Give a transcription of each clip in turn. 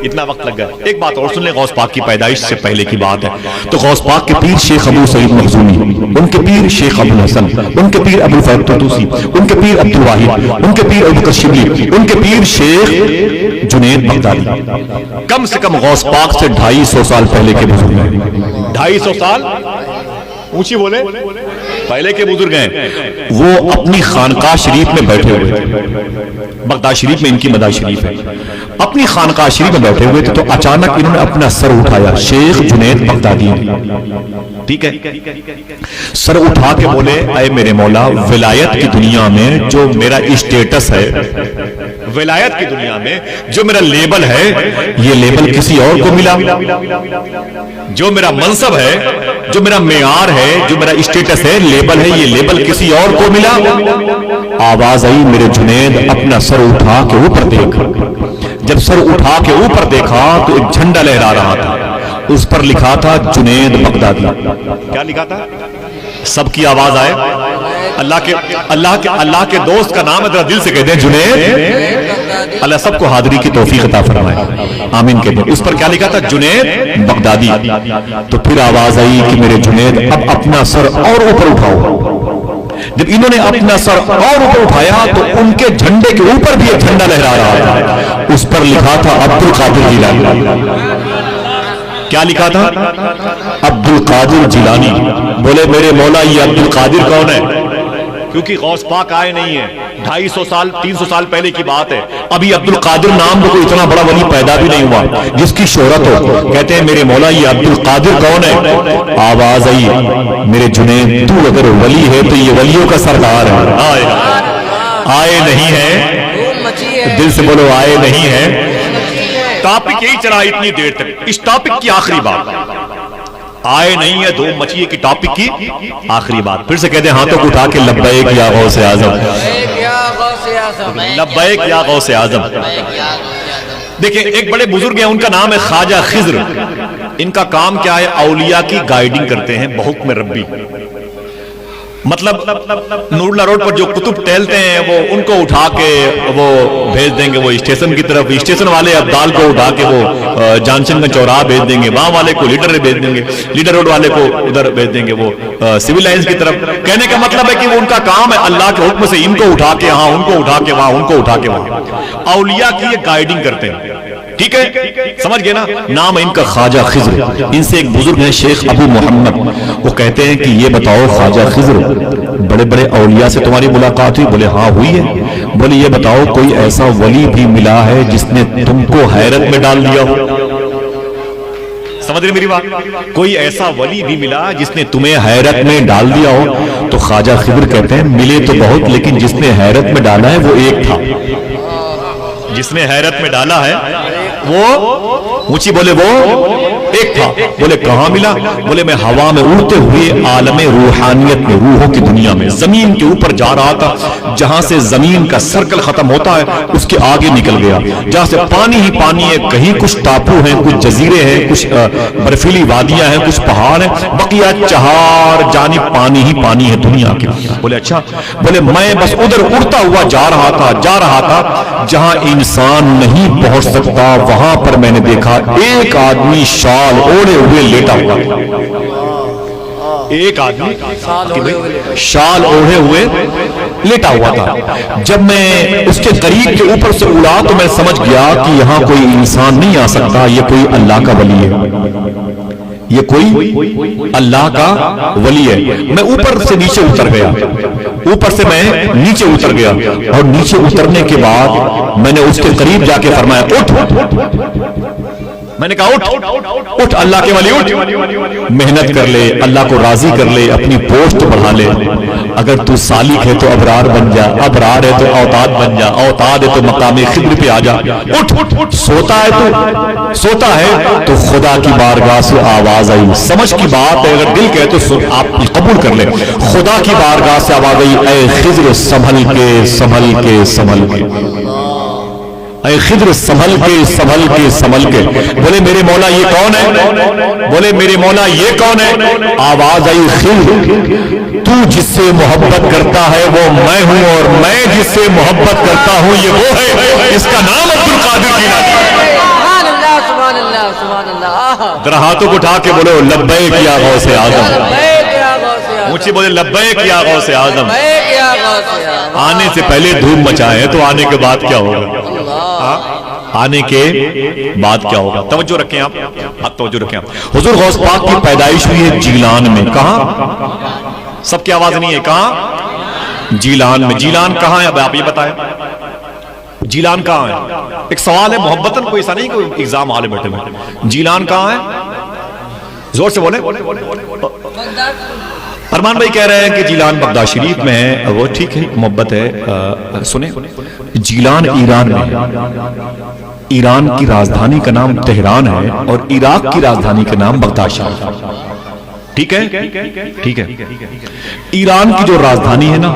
اتنا وقت لگ گیا. ایک بات اور سن لیں, غوث پاک کی پیدائش سے پہلے کی بات ہے. تو غوث پاک کے پیر شیخ ابو سعید مخزومی, ان کے پیر شیخ ابو الحسن, ان کے پیر ابو الفیض طوطوسی, ان کے پیر عبد الواحد, ان کے پیر ابو بکر شبلی, ان کے پیر شیخ جنید بغدادی, کم سے کم غوث پاک سے 250 سال پہلے کے بزرگ ہیں. 250 سال اونچی بولے پہلے کے بزرگ ہیں. وہ اپنی خانقاہ شریف میں بیٹھے ہوئے تھے, بغداد شریف میں ان کی مدار شریف ہے. اپنی خانقاہ شریف میں بیٹھے ہوئے تھے تو اچانک انہوں نے اپنا سر اٹھایا, شیخ جنید بغدادی, ٹھیک ہے, سر اٹھا کے بولے اے میرے مولا, ولایت کی دنیا میں جو میرا اسٹیٹس ہے, ولایت کی دنیا میں جو میرا لیبل ہے, یہ لیبل کسی اور کو ملا. جو میرا منصب ہے, جو میرا معیار ہے, جو میرا اسٹیٹس ہے, لیبل ہے, یہ لیبل کسی اور کو ملا. آواز آئی میرے جنید اپنا سر اٹھا کے اوپر دیکھ. جب سر اٹھا کے اوپر دیکھا تو ایک جھنڈا لہرا رہا تھا, اس پر لکھا تھا جنید بغدادی. کیا لکھا تھا؟ سب کی آواز آئے. اللہ کے دوست کا نام ہے, ذرا دل سے کہتے ہیں جنید. اللہ سب کو حاضری کی توفیق عطا فرمائے, آمین کہتے ہیں. اس پر کیا لکھا تھا؟ جنید بغدادی. تو پھر آواز آئی کہ میرے جنید اب اپنا سر اور اوپر اٹھاؤ. جب انہوں نے اپنا سر اور اوپر اٹھایا تو ان کے جھنڈے کے اوپر بھی ایک جھنڈا لہرا رہا تھا, اس پر لکھا تھا عبد القادر جیلانی. کیا لکھا تھا؟ عبد القادر جیلانی. بولے میرے مولا یہ عبد القادر کون ہے؟ کیونکہ غوث پاک آئے نہیں ہیں, 250 سال 300 سال پہلے کی بات ہے. ابھی عبد القادر نام تو کوئی اتنا بڑا ولی پیدا بھی نہیں ہوا جس کی شہرت ہو. کہتے ہیں میرے مولا یہ عبد القادر کون ہے؟ آواز آئی میرے جنید تو اگر ولی ہے تو یہ ولیوں کا سردار ہے. آئے نہیں ہے, دل سے بولو آئے نہیں ہے. ٹاپک یہی چلا اتنی دیر تک. اس ٹاپک کی آخری بات آئے نہیں ہے, دھوم مچی ہے کی ٹاپک کی آخری بات. پھر سے کہتے ہیں ہاتھوں کو اٹھا کے لبیک یا غوث اعظم, لبیک یا غوث اعظم. دیکھیں ایک بڑے بزرگ ہیں, ان کا نام ہے خواجہ خضر. ان کا کام کیا ہے؟ اولیاء کی گائیڈنگ کرتے ہیں بحکم ربی. مطلب نور اللہ روڈ پر جو کتب ٹہلتے ہیں وہ ان کو اٹھا کے وہ بھیج دیں گے وہ اسٹیشن کی طرف. اسٹیشن والے ابدال کو اٹھا کے وہ جانشن کا چوراہا بھیج دیں گے, وہاں والے کو لیڈر بھیج دیں گے, لیڈر روڈ والے کو ادھر بھیج دیں گے وہ سول لائنز کی طرف. کہنے کا مطلب ہے کہ وہ ان کا کام ہے اللہ کے حکم سے ان کو اٹھا کے ہاں, ان کو اٹھا کے وہاں, ان کو اٹھا کے وہاں. اولیاء کی یہ گائیڈنگ کرتے ہیں, ٹھیک ہے, سمجھ گئے نا. نام ہے ان کا خواجہ خضر. ان سے ایک بزرگ ہیں شیخ ابو محمد, وہ کہتے ہیں کہ یہ بتاؤ خواجہ خضر, بڑے بڑے اولیاء سے تمہاری ملاقات ہوئی؟ بولے ہاں ہوئی ہے. بولے یہ بتاؤ کوئی ایسا ولی بھی ملا ہے جس نے تم کو حیرت میں ڈال دیا ہو؟ سمجھ رہے میری بات؟ کوئی ایسا ولی بھی ملا جس نے تمہیں حیرت میں ڈال دیا ہو؟ تو خواجہ خضر کہتے ہیں ملے تو بہت, لیکن جس نے حیرت میں ڈالا ہے وہ ایک تھا. جس نے حیرت میں ڈالا ہے وہ اونچی بولے وہ ایک تھا. بولے کہاں ملا؟ بولے میں ہوا میں اڑتے ہوئے عالم روحانیت میں, روحوں کی دنیا میں, زمین کے اوپر جا رہا تھا. جہاں سے زمین کا سرکل ختم ہوتا ہے اس کے آگے نکل گیا, جہاں سے پانی ہی پانی ہے. کہیں کچھ ٹاپو ہیں, کچھ جزیرے ہیں, کچھ برفیلی وادیاں ہیں, کچھ پہاڑ ہیں, بقیہ چہار جانب پانی ہی پانی ہے دنیا کے. بولے اچھا. بولے میں بس ادھر اڑتا ہوا جا رہا تھا جہاں انسان نہیں پہنچ سکتا, وہاں پر میں نے دیکھا ایک آدمی شال اوڑے ہوئے لیٹا ہوا. ایک آدمی شال اوڑے ہوئے لیٹا ہوا تھا. جب میں اس کے قریب کے اوپر سے اڑا تو میں سمجھ گیا کہ یہاں کوئی انسان نہیں آ سکتا, یہ کوئی اللہ کا ولی ہے, یہ کوئی اللہ کا ولی ہے. میں اوپر سے نیچے اتر گیا, اوپر سے میں نیچے اتر گیا, اور نیچے اترنے کے بعد میں نے اس کے قریب جا کے فرمایا اٹھ. میں نے کہا اٹھ اللہ کے ولی اٹھ, محنت کر لے, اللہ کو راضی کر لے, اپنی پوسٹ بڑھا لے. اگر تو سالک ہے تو ابرار بن جا, ابرار ہے تو اوتاد بن جا, اوتاد ہے تو مقام خضر پہ آ جا. اٹھ, سوتا ہے تو خدا کی بارگاہ سے آواز آئی. سمجھ کی بات ہے, اگر دل کہے تو آپ قبول کر لیں. خدا کی بارگاہ سے آواز آئی, اے خضر سنبھل کے سنبھل کے سنبھل کے, اے خضر سنبھل کے سنبھل کے سنبھل کے. بولے میرے مولا یہ کون ہے؟ بولے میرے مولا یہ کون ہے؟ آواز آئی خضر تو جس سے محبت کرتا ہے وہ میں ہوں, اور میں جس سے محبت کرتا ہوں یہ وہ ہے. اس کا نام عبد القادر جیلانی. ذرا ہاتھوں کو اٹھا کے بولو لبیک یا غوث اعظم، اونچی بولے لبیک یا غوث اعظم۔ آنے سے پہلے دھوم مچائے تو آنے کے بعد کیا ہوگا؟ آنے کے بعد کیا ہوگا؟ توجہ رکھیں آپ، توجہ رکھیں آپ۔ حضور غوث پاک کی پیدائش ہوئی ہے جیلان میں، کہاں؟ سب کی آواز نہیں ہے، کہاں؟ جیلان میں۔ جیلان کہاں ہے؟ اب آپ یہ بتائیں جیلان کہاں ہے؟ ایک سوال ہے محبتاً، کوئی ایسا نہیں کوئی ایگزام والے بیٹھے ہوئے۔ جیلان کہاں ہے؟ زور سے بولیں۔ ارمان بھائی کہہ رہے ہیں کہ جیلان بغداد شریف میں ہے، وہ ٹھیک ہے، محبت ہے۔ سنیں، جیلان ایران میں ہے۔ ایران کی راجدھانی کا نام تہران ہے اور عراق کی راجدھانی کا نام بغداد شریف ہے۔ ٹھیک ہے، ٹھیک ہے۔ ایران کی جو راجدھانی ہے نا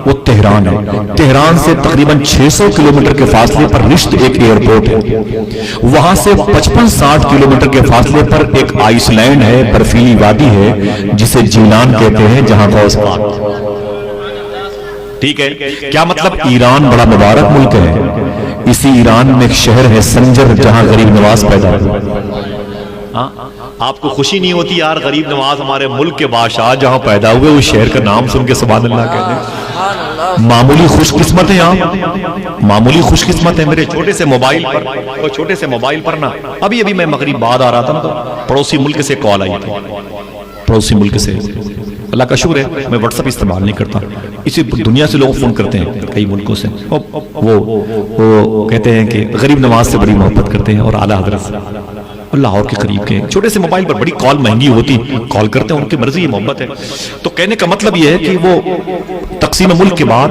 وہ تہران ہے۔ تہران سے تقریباً 600 کلومیٹر کے فاصلے پر رشت ایک ایئرپورٹ ہے۔ وہاں سے 55-60 کلومیٹر کے فاصلے پر ایک آئس لینڈ ہے، برفیلی وادی ہے جسے جیلان کہتے ہیں، جہاں غوث پاک۔ ٹھیک ہے، کیا مطلب؟ ایران بڑا مبارک ملک ہے۔ اسی ایران میں ایک شہر ہے سنجر، جہاں غریب نواز پیدا ہوا۔ آپ کو خوشی نہیں ہوتی یار غریب نواز ہمارے ملک کے بادشاہ جہاں پیدا ہوئے اس شہر کا نام سن کے سبحان اللہ کہتے ہیں؟ معمولی خوش قسمت ہیں آپ، معمولی خوش قسمت ہے۔ میرے چھوٹے سے موبائل پر نا ابھی میں مغرب بعد آ رہا تھا نا تو پڑوسی ملک سے کال آئی تھی، پڑوسی ملک سے۔ اللہ کا شکر ہے میں واٹس ایپ استعمال نہیں کرتا، اسی دنیا سے لوگ فون کرتے ہیں کئی ملکوں سے، وہ کہتے ہیں کہ غریب نواز سے بڑی محبت کرتے ہیں اور اعلیٰ حضرت سے، لاہور کے قریب کے چھوٹے سے موبائل پر۔ بڑی کال مہنگی ہوتی، کال کرتے ہیں، ان کی مرضی یہ محبت ہے۔ تو کہنے کا مطلب یہ ہے کہ وہ تقسیم ملک کے بعد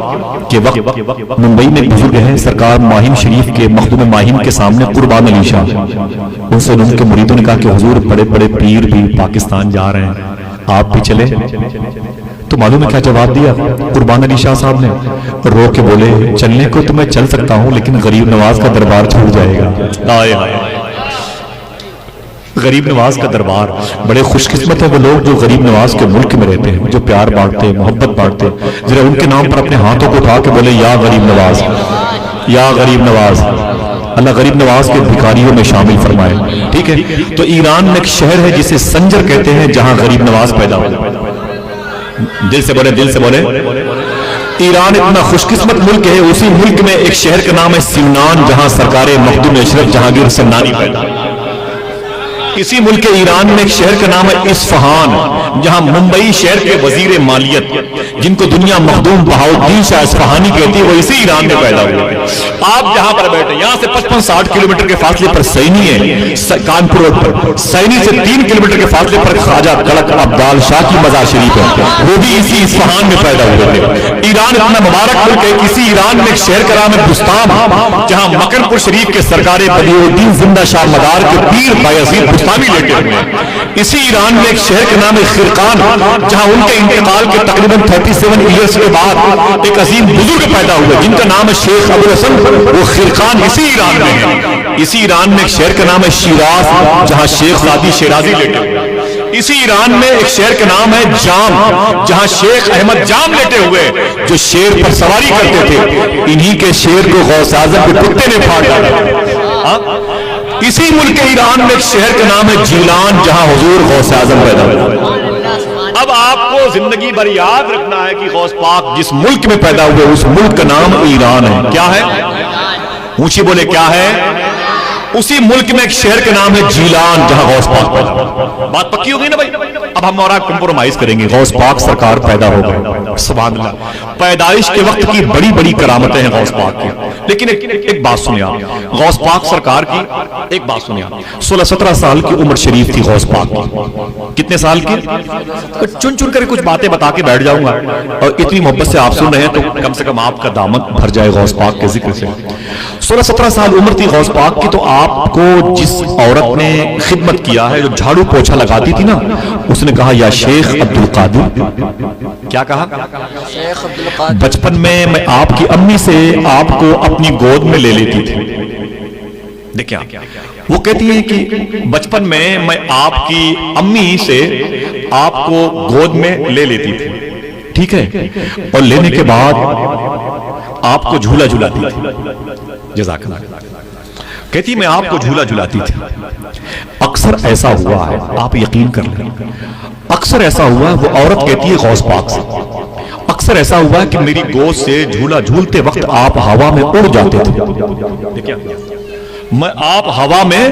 کے وقت ممبئی میں بزرگ ہیں سرکار ماہم شریف کے مخدوم ماہم کے سامنے قربان علی شاہ، ان سے ان کے مریدوں نے کہا کہ حضور بڑے بڑے پیر بھی پاکستان جا رہے ہیں، آپ بھی چلے؟ تو معلوم ہے کیا جواب دیا قربان علی شاہ صاحب نے؟ رو کے بولے چلنے کو تو میں چل سکتا ہوں لیکن غریب نواز کا دربار چھوٹ جائے گا۔ غریب نواز کا دربار، بڑے خوش قسمت ہیں وہ لوگ جو غریب نواز کے ملک میں رہتے ہیں، جو پیار بانٹتے ہیں، محبت بانٹتے ہیں۔ ذرا ان کے نام پر اپنے ہاتھوں کو اٹھا کے بولے یا غریب نواز، یا غریب نواز۔ اللہ غریب نواز کے بھکاریوں میں شامل فرمائے۔ ٹھیک ہے، تو ایران میں ایک شہر ہے جسے سنجر کہتے ہیں، جہاں غریب نواز پیدا ہوا۔ دل سے بولے، دل سے بولے۔ ایران اتنا خوش قسمت ملک ہے، اسی ملک میں ایک شہر کا نام ہے سمنان، جہاں سرکار مخدوم اشرف جہانگیر سمنانی پیدا۔ اسی ملک ایران میں ایک شہر کا نام ہے اصفہان، جہاں ممبئی شہر کے وزیر مالیت جن کو دنیا مخدوم بہاؤالدین شاہ اصفہانی کہتی ہے، وہ اسی ایران میں پیدا ہوئے تھے۔ آپ جہاں پر بیٹھے یہاں سے 55-60 کلومیٹر کے فاصلے پر سینی ہے، کانپور روڈ پر سینی سے 3 کلومیٹر کے فاصلے پر خواجہ کڑک عبدال شاہ کی مزار شریف ہے، وہ بھی اسی اصفہان میں پیدا ہوئے تھے۔ ایران اتنا مبارک ملک ہے، کسی ایران میں ایک شہر کا نام ہے بستام، جہاں مکن پور شریف کے سرکار بدیع الدین زندہ شاہ مدار کے پیر بایزید بستامی لیٹے ہوئے ہیں۔ اسی ایران میں ایک شہر کا نام ہے خرقان، جہاں ان کے انتقال کے تقریباً 37 ایئرز کے بعد ایک عظیم بزرگ پیدا ہوئے جن کا نام ہے شیخ ابو الحسن، وہ خرقان اسی ایران میں ہے۔ اسی ایران میں ایک شہر کا نام ہے شیراز، جہاں شیخ زادی شیرازی لیٹے ہوئے۔ اسی ایران میں ایک شہر کا نام ہے جام، جہاں شیخ احمد جام لیٹے ہوئے جو شیر پر سواری کرتے تھے، انہی کے شیر کو غوث اعظم کے کتے نے پھاڑ ڈالا۔ اسی ملک ایران میں ایک شہر کا نام ہے جیلان، جہاں حضور غوث اعظم پیدا ہوئے۔ اب آپ کو زندگی بھر یاد رکھنا ہے کہ غوث پاک جس ملک میں پیدا ہوئے اس ملک کا نام ایران ہے۔ کیا ہے؟ اونچی بولے کیا ہے؟ اسی ملک میں ایک شہر کا نام ہے جیلان، جہاں غوث پاک پیدا ہوئے۔ بات پکی ہو گئی نا بھائی؟ اب ہم اور آپ کمپرومائز کریں گے، غوث پاک سرکار پیدا ہو گئے، سبحان اللہ۔ پیدائش کے وقت کی بڑی بڑی کرامتیں ہیں غوث پاک کی، لیکن ایک بات سنیں آپ، غوث پاک سرکار کی ایک بات سنیں آپ، 16-17 سال کی عمر شریف تھی غوث پاک کی۔ کتنے سال کی؟ چن چن کر کچھ باتیں بتا کے بیٹھ جاؤں گا، اور اتنی محبت سے آپ سن رہے ہیں تو کم سے کم آپ کا دامن بھر جائے غوث پاک کے ذکر سے۔ 16-17 سال عمر تھی غوث پاک کی، تو آپ کو جس عورت نے خدمت کیا ہے، جو جھاڑو پوچھا لگاتی تھی نا، اس نے کہا یا شیخ عبد القادر۔ کیا کہا؟ بچپن میں آپ کی امی سے آپ کو اپنی گود میں لے لیتی تھی۔ دیکھیں وہ کہتی ہے کہ بچپن میں آپ کی امی سے آپ کو گود میں لے لیتی تھی، ٹھیک ہے، اور لینے کے بعد آپ کو جھولا جھلاتی تھی۔ جزاک اللہ۔ کہتی میں آپ کو جھولا جھلاتی تھی، اکثر ایسا ہوا ہے، آپ یقین کر لیں، اکثر ایسا ہوا ہے، وہ عورت کہتی ہے غوث پاک سے، اکثر ایسا ہوا ہے کہ میری گود سے جھولا جھولتے وقت آپ ہوا میں اڑ جاتے تھے، آپ ہوا میں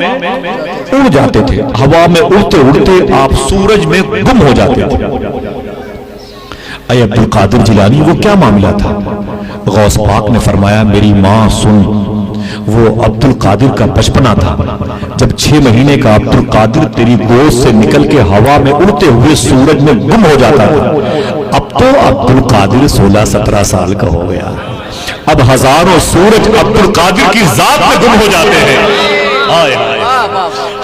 اڑ جاتے تھے، ہوا میں اڑتے اڑتے آپ سورج میں گم ہو جاتے تھے۔ اے عبد القادر جیلانی، وہ کیا معاملہ تھا؟ غوث پاک نے فرمایا میری ماں سن، وہ عبد القادر کا بچپنا تھا، جب 6 مہینے کا عبد القادر تیری گود سے نکل کے ہوا میں اڑتے ہوئے سورج میں گم ہو جاتا تھا، اب تو عبد القادر 16-17 سال کا ہو گیا، اب ہزاروں سورج عبد القادر کی ذات میں گم ہو جاتے ہیں،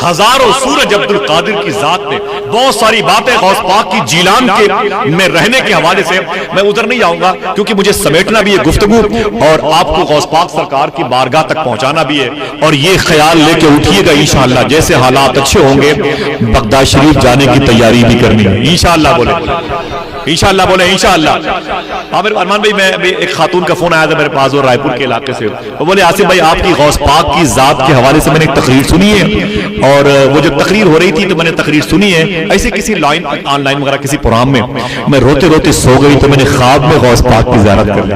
ہزاروں سورج عبد القادر کی ذات میں۔ بہت ساری باتیں غوث پاک کی جیلان کے میں رہنے کے حوالے سے میں ادھر نہیں آؤں گا، کیونکہ مجھے سمیٹنا بھی ہے گفتگو، اور آپ کو غوث پاک سرکار کی بارگاہ تک پہنچانا بھی ہے، اور یہ خیال لے کے اٹھیے گا انشاءاللہ جیسے حالات اچھے ہوں گے بغداد شریف جانے کی تیاری بھی کرنی ہے انشاءاللہ، بولے انشاءاللہ، بولے انشاءاللہ۔ عامر ارمان بھائی، میں ایک خاتون کا فون آیا تھا میرے پاس، اور رائے پور کے علاقے سے، وہ بولے آصف بھائی آپ کی غوث پاک کی ذات کے حوالے سے میں نے ایک تقریر سنی ہے، اور وہ جو تقریر ہو رہی تھی تو میں نے تقریر سنی ہے، ایسے کسی آن لائن وغیرہ کسی پروگرام میں روتے روتے سو گئی تو میں نے خواب میں غوث پاک کی زیارت کر لی۔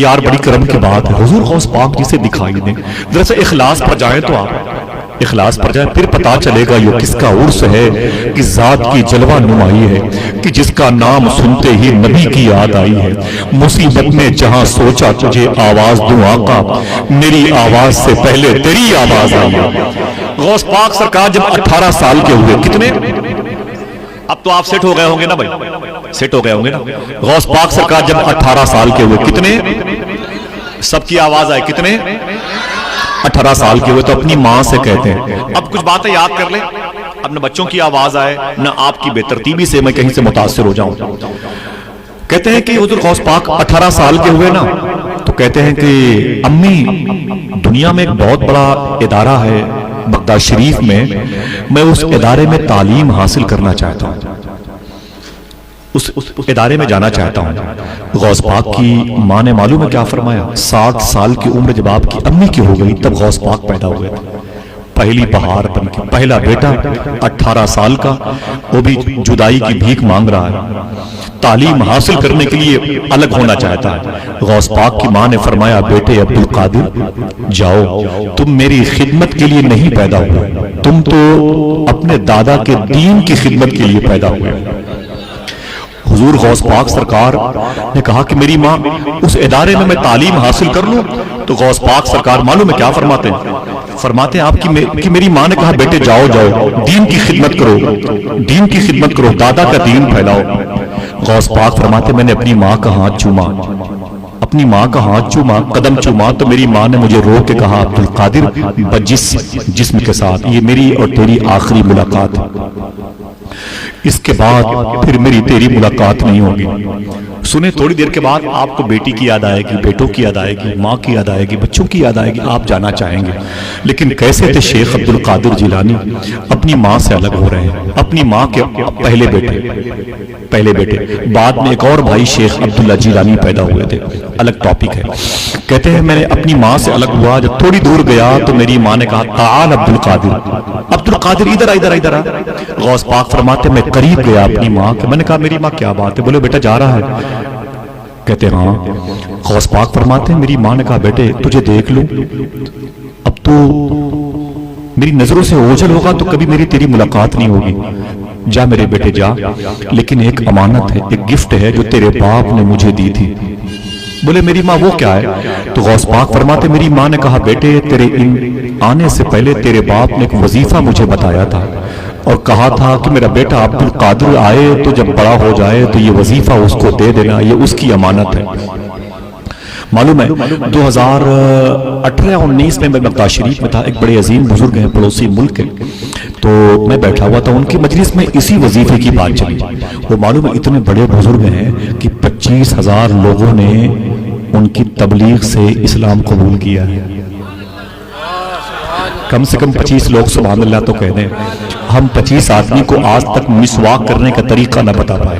یار بڑی کرم کی بات ہے، حضور غوث پاک جسے دکھائی دیں، ذرا سے اخلاص پر جائیں تو آپ اخلاص پر جائیں، پھر پتا چلے گا یہ کس کا عرس ہے، کہ ذات کی جلوہ نمائی ہے، کہ جس کا نام سنتے ہی نبی کی یاد آئی ہے، مصیبت میں جہاں سوچا تجھے آواز دوں آقا، میری آواز سے پہلے تیری آواز آئی ہے۔ غوث پاک سرکار جب 18 سال کے ہوئے، کتنے؟ اب تو آپ سیٹ ہو گئے ہوں گے نا بھائی، سیٹ ہو گئے ہوں گے نا۔ غوث پاک سرکار جب 18 سال کے ہوئے، کتنے؟ سب کی آواز آئے، کتنے؟ 18 سال کے ہوئے، تو اپنی ماں سے کہتے ہیں، اب کچھ باتیں یاد کر لیں، اپنے بچوں کی آواز آئے نہ آپ کی بے ترتیبی سے میں کہیں سے متاثر ہو جاؤں۔ کہتے ہیں کہ حضور غوث پاک 18 سال کے ہوئے نا، تو کہتے ہیں کہ امی دنیا میں ایک بہت بڑا ادارہ ہے بغداد شریف میں اس ادارے میں تعلیم حاصل کرنا چاہتا ہوں، اس ادارے میں جانا چاہتا ہوں۔ غوث پاک کی ماں نے معلوم ہے کیا فرمایا؟ 60 سال کی عمر جب آپ کی امی کی ہو گئی تب غوث پاک پیدا ہوئے تھے، پہلی بہار بن کے، پہلا بیٹا 18 سال کا، وہ بھی جدائی کی بھیک مانگ رہا ہے، تعلیم حاصل کرنے کے لیے الگ ہونا چاہتا ہے۔ غوث پاک کی ماں نے فرمایا بیٹے عبد القادر جاؤ، تم میری خدمت کے لیے نہیں پیدا ہوئے، تم تو اپنے دادا کے دین کی خدمت کے لیے پیدا ہوئے۔ حضور غوث پاک سرکار نے کہا کہ میری ماں اس ادارے میں تعلیم حاصل کر لوں، تو غوث پاک سرکار معلوم ہے کیا فرماتے ہیں؟ فرماتے ہیں آپ کی میری ماں نے کہا بیٹے جاؤ دین کی خدمت کرو، دین کی خدمت کرو، دادا کا دین پھیلاؤ۔ غوث پاک فرماتے میں نے اپنی ماں کا ہاتھ چوما، اپنی ماں کا ہاتھ چوما، قدم چوما، تو میری ماں نے مجھے رو کے کہا عبد القادر جسم کے ساتھ یہ میری اور تیری آخری ملاقات ہے، اس کے بعد پھر میری تیری ملاقات نہیں ہوگی۔ سنیں، تھوڑی دیر کے بعد آپ کو بیٹی کی یاد آئے گی، بیٹوں کی یاد آئے گی، ماں کی یاد آئے گی، بچوں کی یاد آئے گی، آپ جانا چاہیں گے، لیکن کیسے تھے شیخ عبد القادر جیلانی؟ اپنی ماں سے الگ ہو رہے ہیں، اپنی ماں کے پہلے بیٹے، بعد میں ایک اور بھائی شیخ عبداللہ جیلانی پیدا ہوئے تھے، الگ ٹاپک ہے۔ کہتے ہیں میں نے اپنی ماں سے الگ ہوا، جب تھوڑی دور گیا تو میری ماں نے کہا تعال عبد القادر ادھر آ۔ غوث پاک فرماتے میں قریب گیا اپنی ماں کے، میں نے کہا میری ماں کیا بات ہے؟ بولے بیٹا جا رہا ہے؟ کہتے ہاں۔ غوث پاک فرماتے ہیں میری ماں نے کہا بیٹے تجھے دیکھ لوں، اب تو میری نظروں سے اوجھل ہوگا تو کبھی میری تیری ملاقات نہیں ہوگی، جا میرے بیٹے جا، لیکن ایک امانت ہے، ایک گفٹ ہے جو تیرے باپ نے مجھے دی تھی۔ بولے میری ماں وہ کیا ہے؟ تو غوث پاک فرماتے میری ماں نے کہا بیٹے تیرے آنے سے پہلے تیرے باپ نے ایک وظیفہ مجھے بتایا تھا، اور کہا تھا کہ میرا بیٹا عبد القادر آئے تو جب بڑا ہو جائے تو یہ وظیفہ اس کو دے دینا، یہ اس کی امانت ہے۔ معلوم ہے 2018-19 میں بغداد شریف میں تھا، ایک بڑے عظیم بزرگ ہیں پڑوسی ملک کے، تو میں بیٹھا ہوا تھا ان کی مجلس میں، اسی وظیفے کی بات چلی۔ وہ معلوم ہے اتنے بڑے بزرگ ہیں کہ 25,000 لوگوں نے ان کی تبلیغ سے اسلام قبول کیا ہے، کم سے کم 25 لوگ سبحان اللہ تو کہہ دیں۔ ہم 25 آدمی کو آج تک مسواک کرنے کا طریقہ نہ بتا پائے،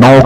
9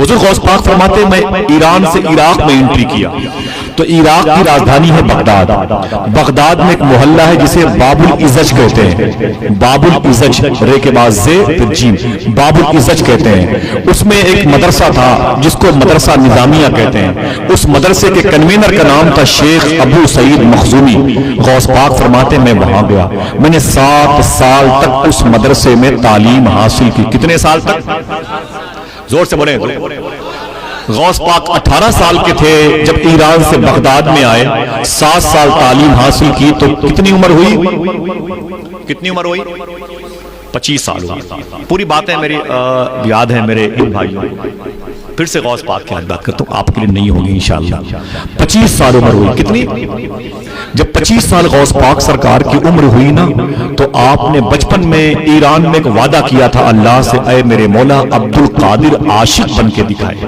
حضور غوث پاک فرماتے ہیں میں ایران سے عراق میں انٹری کیا تو عراق کی راجدھانی ہے بغداد. بغداد میں ایک محلہ ہے جسے باب العزج کہتے ہیں. باب العزج رے کے بعد زے پھر جیم, باب العزج کہتے ہیں. اس میں ایک مدرسہ تھا جس کو مدرسہ نظامیہ کہتے ہیں. اس مدرسے کے کنوینر کا نام تھا شیخ ابو سعید مخزومی. غوث پاک فرماتے ہیں میں وہاں گیا, میں نے 7 سال تک اس مدرسے میں تعلیم حاصل کی. کتنے سال تک؟ زور سے بولیں. غوث پاک 18 سال کے تھے جب ایران سے بغداد میں آئے, 7 سال تعلیم حاصل کی تو کتنی عمر ہوئی؟ کتنی عمر ہوئی؟ 25 سال ہوئی. پوری باتیں میری یاد ہیں میرے ان بھائیوں. پھر سے غوث پاک کی بات کرتا ہوں, آپ کے لیے نہیں ہوگی انشاءاللہ. 25 سال عمر ہوئی. کتنی؟ جب 25 سال غوث پاک سرکار کی عمر ہوئی نا تو آپ نے بچپن میں ایران میں ایک وعدہ کیا تھا اللہ سے, اے میرے مولا عبد القادر عاشق بن کے دکھائے.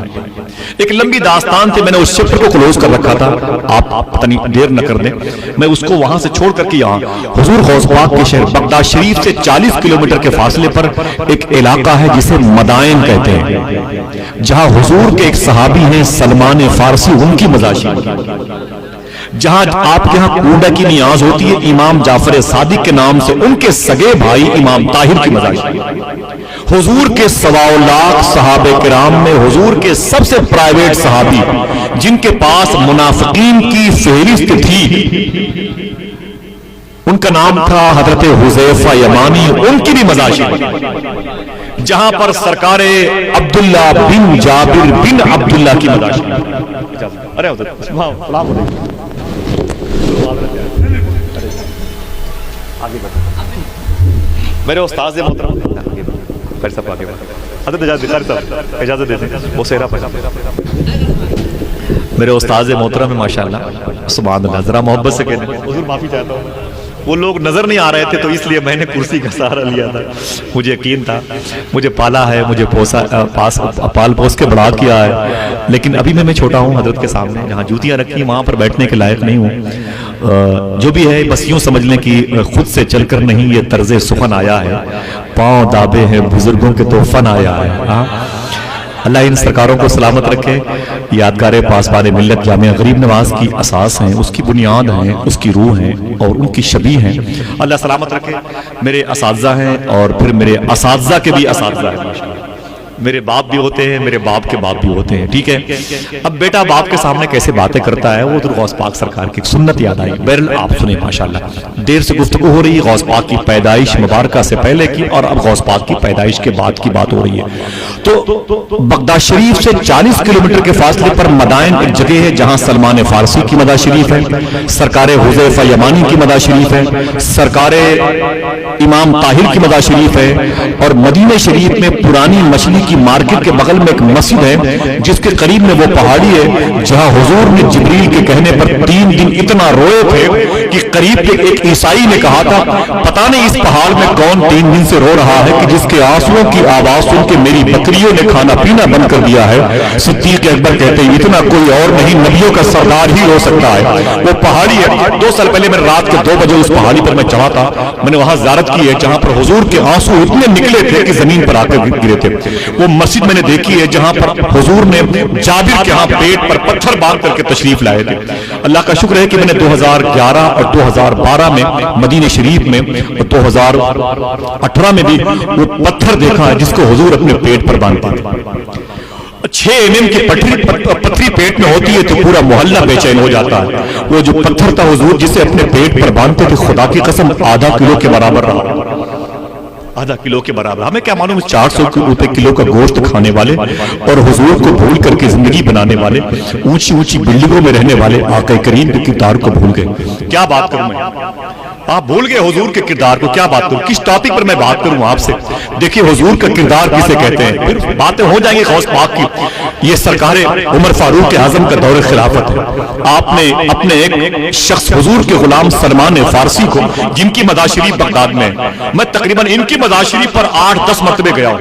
ایک لمبی داستان تھی, میں نے اس چیپٹر کو کلوز کر رکھا تھا, آپ پتہ نہیں دیر نہ کر دیں, میں اس کو وہاں سے چھوڑ کر کے یہاں حضور غوث پاک کے شہر بغداد شریف سے 40 کلومیٹر کے فاصلے پر ایک علاقہ ہے جسے مدائن کہتے ہیں, جہاں حضور کے ایک صحابی ہیں سلمان فارسی, ان کی مزار. جہاں آپ کے ہاں کوڑا کی نیاز ہوتی ہے امام جعفر صادق کے نام سے, ان کے سگے بھائی امام طاہر کی مزار. حضور کے 1.25 لاکھ صحابہ کرام میں حضور کے سب سے پرائیویٹ صحابی جن کے پاس منافقین کی فہرست تھی, ان کا نام تھا حضرت حذیفہ یمانی, ان کی بھی مزار جہاں پر سرکار عبداللہ بن جابر بن عبداللہ کی مزار. ارے میرے استاذ محترم اجازت دیتے وہ سہرا پر میرے استاذ محترم ہے ماشاءاللہ سبحان اللہ. ذرا محبت سے کہنے حضور معافی چاہتا ہوں, وہ لوگ نظر نہیں آ رہے تھے تو اس لیے میں نے کرسی کا سہارا لیا تھا. مجھے یقین تھا مجھے پالا ہے, مجھے پال پوس کے بڑا کیا ہے, لیکن ابھی میں چھوٹا ہوں حضرت کے سامنے. جہاں جوتیاں رکھی وہاں پر بیٹھنے کے لائق نہیں ہوں. جو بھی ہے بس یوں سمجھ لیں کہ خود سے چل کر نہیں یہ طرز سخن آیا ہے, پاؤں دابے ہیں بزرگوں کے تو فن آیا ہے. اللہ ان سرکاروں کو سلامت رکھے. یادگار پاسبان ملت جامعہ غریب نواز کی اساس ہیں, اس کی بنیاد ہیں, اس کی روح ہیں اور ان کی شبیہ ہیں. اللہ سلامت رکھے. میرے اساتذہ ہیں اور پھر میرے اساتذہ کے بھی اساتذہ ہیں. میرے باپ بھی ہوتے ہیں, میرے باپ کے باپ بھی ہوتے ہیں. ٹھیک ہے, اب بیٹا باپ کے سامنے کیسے باتیں کرتا ہے, وہ تو غوث پاک سرکار کی سنت یاد آئی. بہرحال آپ سنیں ماشاءاللہ. دیر سے گفتگو ہو رہی ہے غوث پاک کی پیدائش مبارکہ سے پہلے کی, اور اب غوث پاک کی پیدائش کے بعد کی بات ہو رہی ہے. تو بغداد شریف سے 40 کلومیٹر کے فاصلے پر مدائن ایک جگہ ہے جہاں سلمان فارسی کی مزار شریف ہے, سرکار حذیفہ یمانی کی مزار شریف ہے, سرکار امام طاہر کی مزار شریف ہے, اور مدینہ شریف میں پرانی مچھلی کی مارکیٹ کے بغل میں ایک مسجد ہے جس کے قریب میں وہ پہاڑی ہے جہاں حضور نے جبریل کے کہنے پر 3 دن اتنا روئے تھے کہ قریب کے ایک عیسائی نے کہا تھا پتہ نہیں اس پہاڑ میں کون 3 دن سے رو رہا ہے کہ جس کے آنسوؤں کی آواز سن کے میری بکریوں نے کھانا پینا بند کر دیا ہے. صدیق اکبر کہتے ہیں اتنا کوئی اور نہیں, نبیوں کا سردار ہی رو سکتا ہے. وہ پہاڑی ہے. 2 سال پہلے میں رات کے 2 بجے اس پہاڑی پر میں چڑھا تھا, میں نے وہاں زیارت کی ہے جہاں پر حضور کے آنسو اتنے نکلے تھے کہ زمین پر آ کر گرے تھے. وہ مسجد میں نے دیکھی ہے جہاں پر حضور نے جابر کے ہاں پیٹ پر پتھر باندھ کر کے تشریف لائے تھے. اللہ کا شکر ہے کہ میں نے 2011 اور 2012 میں مدینہ شریف میں, 2018 میں بھی وہ پتھر دیکھا ہے جس کو حضور اپنے پیٹ پر باندھتے تھے. 6 mm کی پتھری پیٹ میں ہوتی ہے تو پورا محلہ بے چین ہو جاتا ہے. وہ جو پتھر تھا حضور جسے اپنے پیٹ پر باندھتے تھے, خدا کی قسم آدھا کلو کے برابر رہا. آدھا کلو کے برابر. ہمیں کیا معلوم 400 روپے کلو کا گوشت کھانے والے اور حضور کو بھول کر کے زندگی بنانے والے, اونچی اونچی بلڈنگوں میں رہنے والے آقا کریم کے کردار کو بھول گئے. کیا بات کروں میں, آپ بھول گئے حضور کے کردار کو. کیا بات کروں, کس ٹاپک پر میں بات کروں آپ سے. دیکھیے حضور کا کردار کسے کہتے ہیں, پھر باتیں ہو جائیں گی غوث پاک کی. یہ سرکار عمر فاروق اعظم کا دور خلافت ہے. آپ نے اپنے ایک شخص حضور کے غلام سلمان فارسی کو, جن کی مزار شریف بغداد میں, میں تقریباً ان کی مزار شریف پر 8-10 مرتبے گیا ہوں.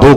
2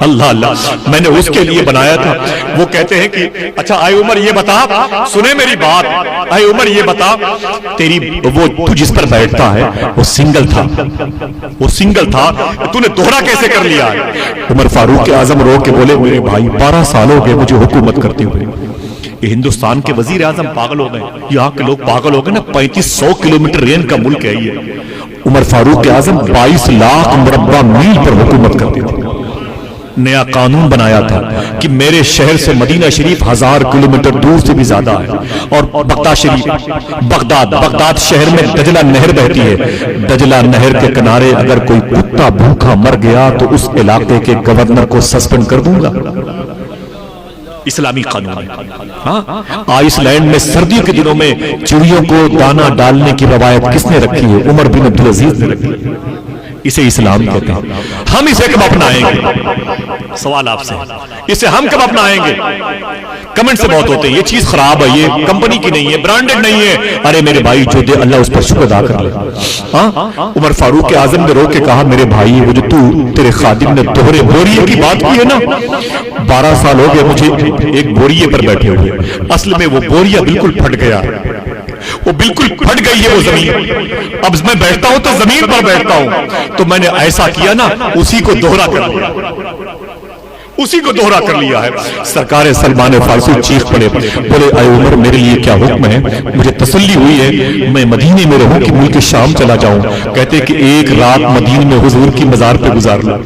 اللہ اللہ میں نے اس کے لیے بنایا تھا. وہ کہتے ہیں کہ اچھا اے عمر یہ بتا, سنے میری بات, اے عمر یہ بتا تیری وہ تو جس پر بیٹھتا ہے وہ سنگل تھا, وہ سنگل تھا, تو نے دوہرا کیسے کر لیا؟ عمر فاروق اعظم رو کے بولے میرے بھائی 12 سال ہو گئے مجھے حکومت کرتے ہوئے. یہ ہندوستان کے وزیر اعظم پاگل ہو گئے, یہاں کے لوگ پاگل ہو گئے نا. 3500 کلومیٹر رین کا ملک ہے یہ. عمر فاروق اعظم 22 لاکھ مربع میل پر حکومت کرتے تھے. نیا قانون بنایا تھا کہ میرے شہر سے مدینہ شریف 1000 کلومیٹر دور سے بھی زیادہ ہے, اور بغداد شریف بغداد شہر میں دجلہ نہر بہتی ہے. دجلہ نہر کے کنارے اگر کوئی کتا بھوکا مر گیا تو اس علاقے کے گورنر کو سسپینڈ کر دوں گا. اسلامی قانون ہے. آئس لینڈ میں سردیوں کے دنوں میں چڑیوں کو دانہ ڈالنے کی روایت کس نے رکھی ہے؟ عمر بن عبدالعزیز نے رکھی ہے. اسے اسلام کہتے ہیں. ہم اسے کب اپنائیں گے؟ سوال آپ سے, اسے ہم کب اپنائیں گے؟ کمنٹ سے بہت ہوتے ہیں یہ چیز خراب ہے, یہ کمپنی کی نہیں ہے, برانڈڈ نہیں ہے. ارے میرے بھائی جو دے اللہ اس پر شکر ادا کر لے. عمر فاروق اعظم نے رو کے کہا میرے بھائی وہ جو تیرے خادم نے دوہرے بوریے کی بات کی ہے نا, 12 سال ہو گئے مجھے ایک بوریے پر بیٹھے ہوئے. اصل میں وہ بوریا بالکل پھٹ گیا, وہ بالکل پھٹ گئی ہے وہ زمین. اب میں بیٹھتا ہوں تو زمین پر بیٹھتا ہوں, تو میں نے ایسا کیا نا اسی کو دوہرا کر لیا, اسی کو دوہرا کر لیا ہے. سرکار سلمان فارسی چیخ پڑے, بولے اے عمر میرے لیے کیا حکم ہے؟ مجھے تسلی ہوئی ہے میں مدینے میں رہوں کہ ملک شام چلا جاؤں. کہتے کہ ایک رات مدینے میں حضور کی مزار پہ گزار لوں.